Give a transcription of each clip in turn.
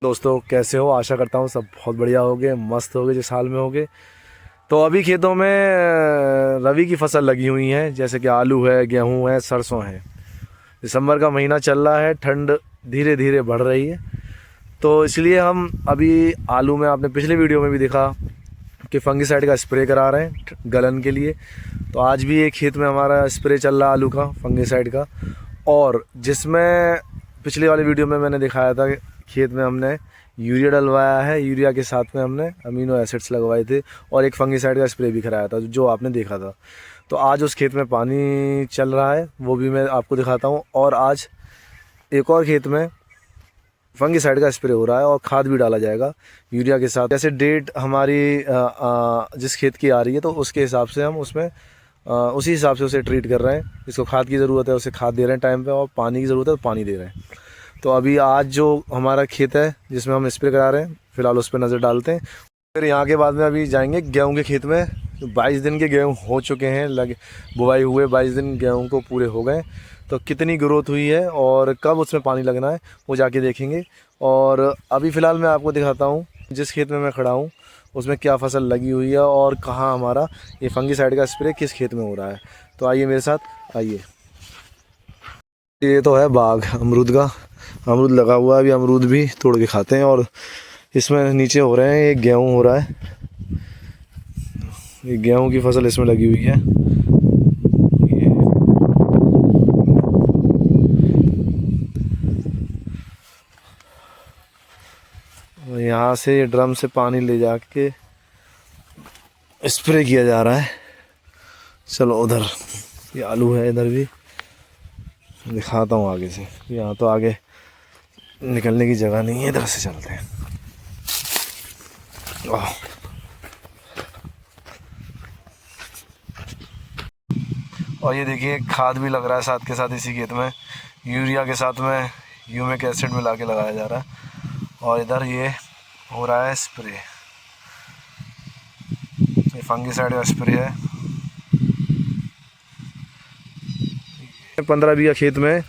दोस्तों कैसे हो? आशा करता हूँ सब बहुत बढ़िया होगे, मस्त होगे, जिस हाल में होगे। तो अभी खेतों में रबी की फसल लगी हुई है, जैसे कि आलू है, गेहूं है, सरसों है। दिसंबर का महीना चल रहा है, ठंड धीरे धीरे बढ़ रही है। तो इसलिए हम अभी आलू में, आपने पिछले वीडियो में भी देखा कि फंगिसाइड का स्प्रे करा रहे हैं गलन के लिए। तो आज भी एक खेत में हमारा स्प्रे चल रहा है आलू का, फंगिसाइड का। और जिसमें पिछले वाले वीडियो में मैंने दिखाया था कि खेत में हमने यूरिया डलवाया है, यूरिया के साथ में हमने अमीनो एसिड्स लगवाए थे और एक फंगिसाइड का स्प्रे भी कराया था, जो आपने देखा था। तो आज उस खेत में पानी चल रहा है, वो भी मैं आपको दिखाता हूँ। और आज एक और खेत में फंगिसाइड का स्प्रे हो रहा है और खाद भी डाला जाएगा यूरिया के साथ। जैसे डेट हमारी जिस खेत की आ रही है, तो उसके हिसाब से हम उसमें उसी हिसाब से उसे ट्रीट कर रहे हैं। जिसको खाद की ज़रूरत है उसे खाद दे रहे हैं टाइम पे, और पानी की ज़रूरत है तो पानी दे रहे हैं। तो अभी आज जो हमारा खेत है जिसमें हम स्प्रे करा रहे हैं, फ़िलहाल उस पर नज़र डालते हैं। फिर यहाँ के बाद में अभी जाएंगे गेहूं के खेत में। 22 दिन के गेहूं हो चुके हैं, लगे बुआई हुए 22 दिन गेहूं को पूरे हो गए। तो कितनी ग्रोथ हुई है और कब उसमें पानी लगना है वो जाके देखेंगे। और अभी फ़िलहाल मैं आपको दिखाता हूँ जिस खेत में मैं खड़ा हूँ उसमें क्या फसल लगी हुई है और कहाँ हमारा ये फंगिसाइड का स्प्रे किस खेत में हो रहा है। तो आइए मेरे साथ, आइए। ये तो है बाग अमरूद का, अमरूद लगा हुआ है। अभी अमरूद भी तोड़ के खाते हैं। और इसमें नीचे हो रहे हैं, एक गेहूं हो रहा है, ये गेहूं की फसल इसमें लगी हुई है। यहाँ से ड्रम से पानी ले जाके स्प्रे किया जा रहा है। चलो उधर ये आलू है, इधर भी दिखाता हूँ आगे से। यहाँ तो आगे निकलने की जगह नहीं है, इधर से चलते हैं। और ये देखिए खाद भी लग रहा है साथ के साथ, इसी खेत में यूरिया के साथ में ह्यूमिक एसिड मिला के लगाया जा रहा है। और इधर ये हो रहा है स्प्रे, ये फंगिसाइड का स्प्रे है। 15 बीघा खेत में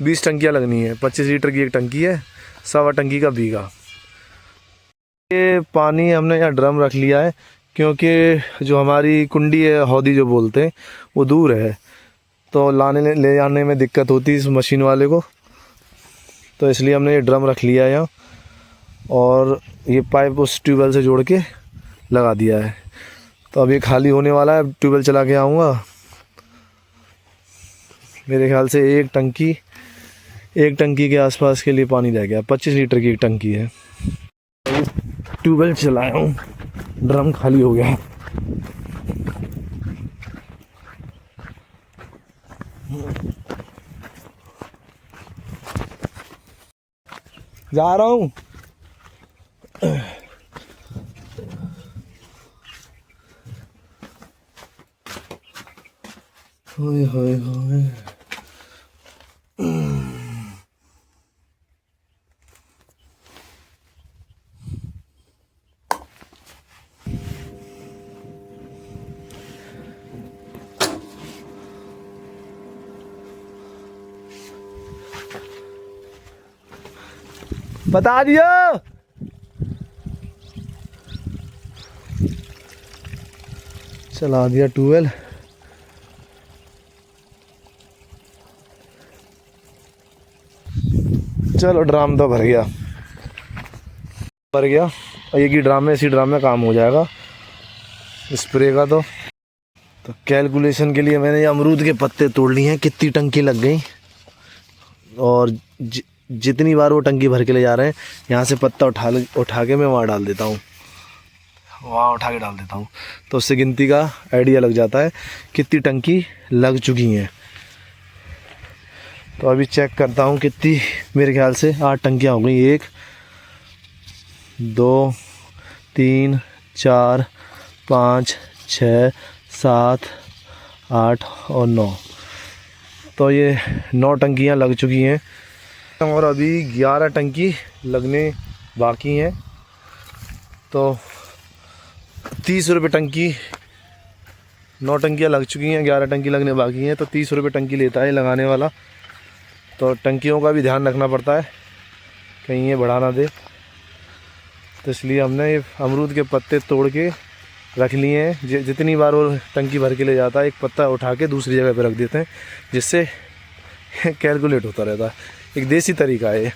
20 टंकियाँ लगनी है। 25 लीटर की एक टंकी है, 1.25 टंकी का बीघा। ये पानी हमने यहाँ ड्रम रख लिया है क्योंकि जो हमारी कुंडी है, हौदी जो बोलते हैं, वो दूर है। तो ले जाने में दिक्कत होती है इस मशीन वाले को, तो इसलिए हमने ये ड्रम रख लिया है यहाँ। और ये पाइप उस ट्यूबवेल से जोड़ के लगा दिया है। तो अब ये खाली होने वाला है, ट्यूबवेल चला के आऊँगा। मेरे ख्याल से एक टंकी के आसपास के लिए पानी रह गया। 25 लीटर की एक टंकी है। ट्यूबवेल चलाया हूँ, ड्रम खाली हो गया। जा रहा हूँ। होए होए होए। बता दियो। चला दिया ट्यूबवेल। चलो ड्राम तो भर गया। और एक ही ड्राम में, इसी ड्राम में काम हो जाएगा स्प्रे का। तो कैलकुलेशन के लिए मैंने ये अमरूद के पत्ते तोड़ लिए हैं, कितनी टंकी लग गई। और जितनी बार वो टंकी भर के ले जा रहे हैं, यहाँ से पत्ता उठा के मैं वहाँ डाल देता हूँ, वहाँ उठा के डाल देता हूँ। तो उससे गिनती का आइडिया लग जाता है कितनी टंकी लग चुकी हैं। तो अभी चेक करता हूँ कितनी, मेरे ख्याल से 8 टंकियाँ हो गई। 1 2 3 4 5 6 7 8 और 9। तो ये 9 टंकियाँ लग चुकी हैं और अभी 11 टंकी लगने बाकी हैं। तो 30 रुपये टंकी, 9 टंकियाँ लग चुकी हैं, 11 टंकी लगने बाकी हैं। तो 30 रुपये टंकी लेता है लगाने वाला। तो टंकियों का भी ध्यान रखना पड़ता है, कहीं ये बढ़ा ना दे। तो इसलिए हमने ये अमरूद के पत्ते तोड़ के रख लिए हैं। जितनी बार वो टंकी भर के ले जाता है एक पत्ता उठा के दूसरी जगह पे रख देते हैं, जिससे कैलकुलेट होता रहता है। एक देसी तरीका है ये।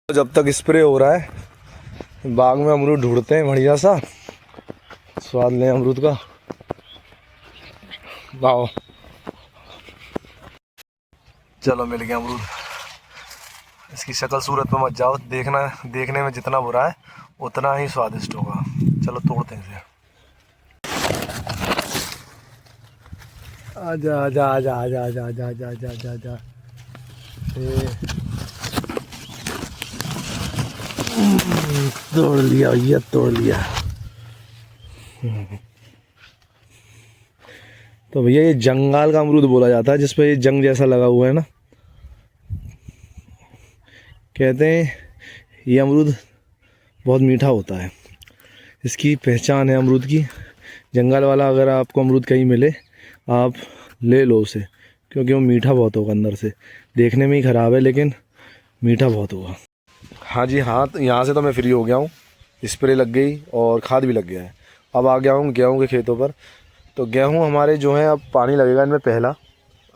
तो जब तक स्प्रे हो रहा है बाग में अमरूद ढूंढते हैं बढ़िया सा, स्वाद लें अमरूद का। वाओ, चलो मिल गया अमरूद। इसकी शक्ल सूरत पे मत जाओ, देखने में जितना बुरा है उतना ही स्वादिष्ट होगा। चलो तोड़ते हैं इसे। आजा आजा आजा आजा आजा आजा आजा आजा आजा आजा। तोड़ लिया भैया, तोड़ लिया। तो भैया ये जंगाल का अमरूद बोला जाता है, जिसपे ये जंग जैसा लगा हुआ है ना। कहते हैं ये अमरूद बहुत मीठा होता है, इसकी पहचान है अमरूद की। जंगल वाला अगर आपको अमरूद कहीं मिले आप ले लो उसे, क्योंकि वो मीठा बहुत होगा अंदर से। देखने में ही ख़राब है लेकिन मीठा बहुत होगा। हाँ जी हाँ, तो यहाँ से तो मैं फ्री हो गया हूँ। स्प्रे लग गई और खाद भी लग गया है। अब आ गया हूँ गेहूँ के खेतों पर। तो गेहूँ हमारे जो हैं अब पानी लगेगा इनमें। पहला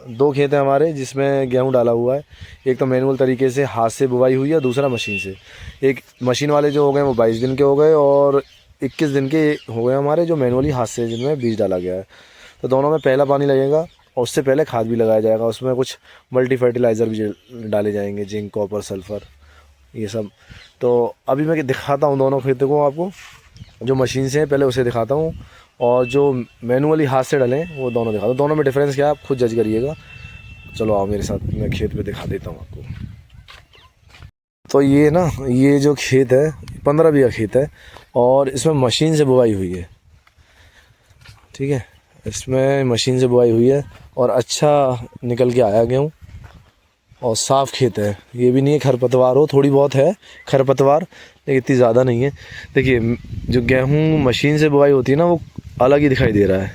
2 खेत हैं हमारे जिसमें गेहूँ डाला हुआ है। एक तो मैनुअल तरीके से हाथ से बुवाई हुई है, दूसरा मशीन से। एक मशीन वाले जो हो गए वो 22 दिन के हो गए और 21 दिन के हो गए हमारे जो मैनुअली हाथ से जिनमें बीज डाला गया है। तो दोनों में पहला पानी लगेगा और उससे पहले खाद भी लगाया जाएगा। उसमें कुछ मल्टी फर्टिलाइज़र भी डाले जाएंगे, जिंक, कॉपर, सल्फ़र, ये सब। तो अभी मैं दिखाता हूँ दोनों खेतों को आपको। जो मशीन से है पहले उसे दिखाता हूँ और जो मैनुअली हाथ से डलें वो दोनों दिखाता हूँ। दोनों में डिफरेंस क्या है आप खुद जज करिएगा। चलो आओ मेरे साथ, मैं खेत पे दिखा देता हूँ आपको। तो ये ना, ये जो खेत है 15 बीघा खेत है और इसमें मशीन से बुवाई हुई है। ठीक है, इसमें मशीन से बुवाई हुई है और अच्छा निकल के आया गेहूँ और साफ़ खेत है। ये भी नहीं है खरपतवार हो, थोड़ी बहुत है खरपतवार लेकिन इतनी ज़्यादा नहीं है। देखिए जो गेहूँ मशीन से बुवाई होती है ना वो अलग ही दिखाई दे रहा है,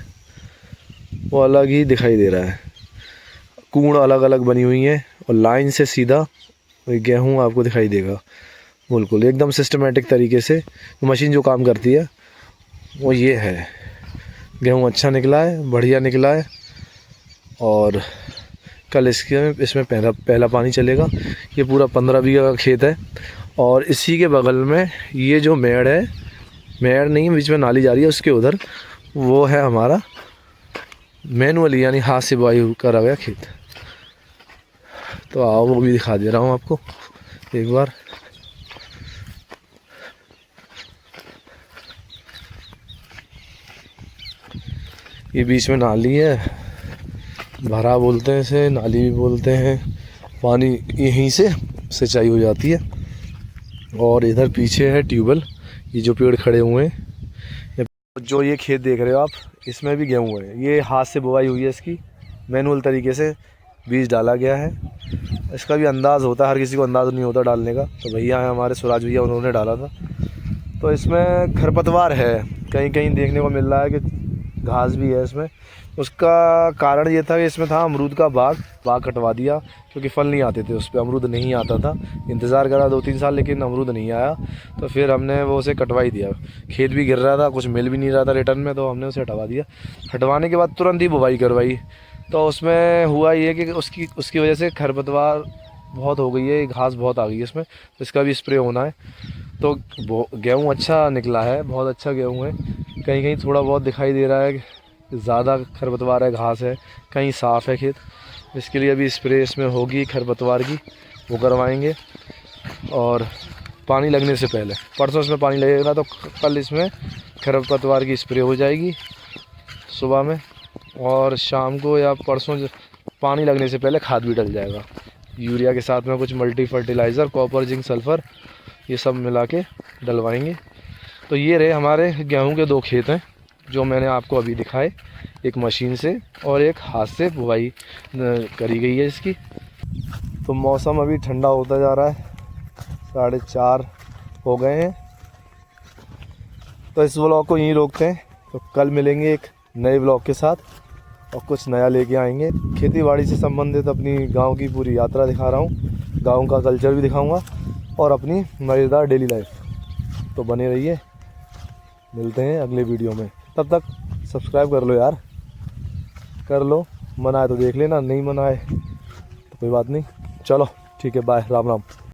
वो अलग ही दिखाई दे रहा है। कूड़ अलग अलग बनी हुई हैं और लाइन से सीधा गेहूँ आपको दिखाई देगा बिल्कुल एकदम सिस्टमेटिक तरीके से। मशीन जो काम करती है वो ये है। गेहूँ अच्छा निकला है, बढ़िया निकला है और कल इसमें पहला पानी चलेगा। ये पूरा 15 बीघा का खेत है और इसी के बगल में ये जो मेड़ है, मेड़ नहीं बीच में नाली जा रही है, उसके उधर वो है हमारा मैनुअली यानी हाथ से बुवाई करा गया खेत। तो आओ वो भी दिखा दे रहा हूँ आपको एक बार। ये बीच में नाली है, भरा बोलते हैं इसे, नाली भी बोलते हैं। पानी यहीं से सिंचाई हो जाती है और इधर पीछे है ट्यूबवेल। ये जो पेड़ खड़े हुए हैं, जो ये खेत देख रहे हो आप, इसमें भी गेहूँ है। ये हाथ से बुवाई हुई है, इसकी मैनुअल तरीके से बीज डाला गया है। इसका भी अंदाज़ होता है, हर किसी को अंदाज़ नहीं होता डालने का। तो भैया हैं हमारे सुराज भैया, उन्होंने डाला था। तो इसमें खरपतवार है, कहीं कहीं देखने को मिल रहा है कि घास भी है इसमें। उसका कारण ये था कि इसमें था अमरूद का बाग कटवा दिया क्योंकि फल नहीं आते थे उस पर, अमरूद नहीं आता था। इंतज़ार करा 2-3 साल लेकिन अमरूद नहीं आया, तो फिर हमने वो उसे कटवा ही दिया। खेत भी गिर रहा था, कुछ मिल भी नहीं रहा था रिटर्न में, तो हमने उसे हटवा दिया। हटवाने के बाद तुरंत ही बुवाई करवाई। तो उसमें हुआ ये कि उसकी वजह से खरपतवार बहुत हो गई है, घास बहुत आ गई है इसमें, तो इसका भी स्प्रे होना है। तो गेहूँ अच्छा निकला है, बहुत अच्छा गेहूँ है। कहीं कहीं थोड़ा बहुत दिखाई दे रहा है ज़्यादा खरपतवार है, घास है, कहीं साफ़ है खेत। इसके लिए अभी स्प्रे इसमें होगी खरपतवार की, वो करवाएंगे। और पानी लगने से पहले, परसों इसमें पानी लगेगा तो कल इसमें खरपतवार की स्प्रे हो जाएगी सुबह में, और शाम को या परसों पानी लगने से पहले खाद भी डल जाएगा। यूरिया के साथ में कुछ multi fertiliser, copper, zinc, sulphur, ये सब मिला के डलवाएंगे। तो ये रहे हमारे गेहूं के 2 खेत हैं जो मैंने आपको अभी दिखाए, एक मशीन से और एक हाथ से बुवाई करी गई है इसकी। तो मौसम अभी ठंडा होता जा रहा है, 4:30 हो गए हैं। तो इस व्लॉग को यहीं रोकते हैं। तो कल मिलेंगे एक नए व्लॉग के साथ और कुछ नया लेके आएंगे। खेती बाड़ी से संबंधित अपनी गांव की पूरी यात्रा दिखा रहा हूँ, गांव का कल्चर भी दिखाऊंगा और अपनी मज़ेदार डेली लाइफ। तो बने रहिए, मिलते हैं अगले वीडियो में। तब तक सब्सक्राइब कर लो यार, कर लो, मन आए तो देख लेना, नहीं मन आए तो कोई बात नहीं। चलो ठीक है, बाय, राम राम।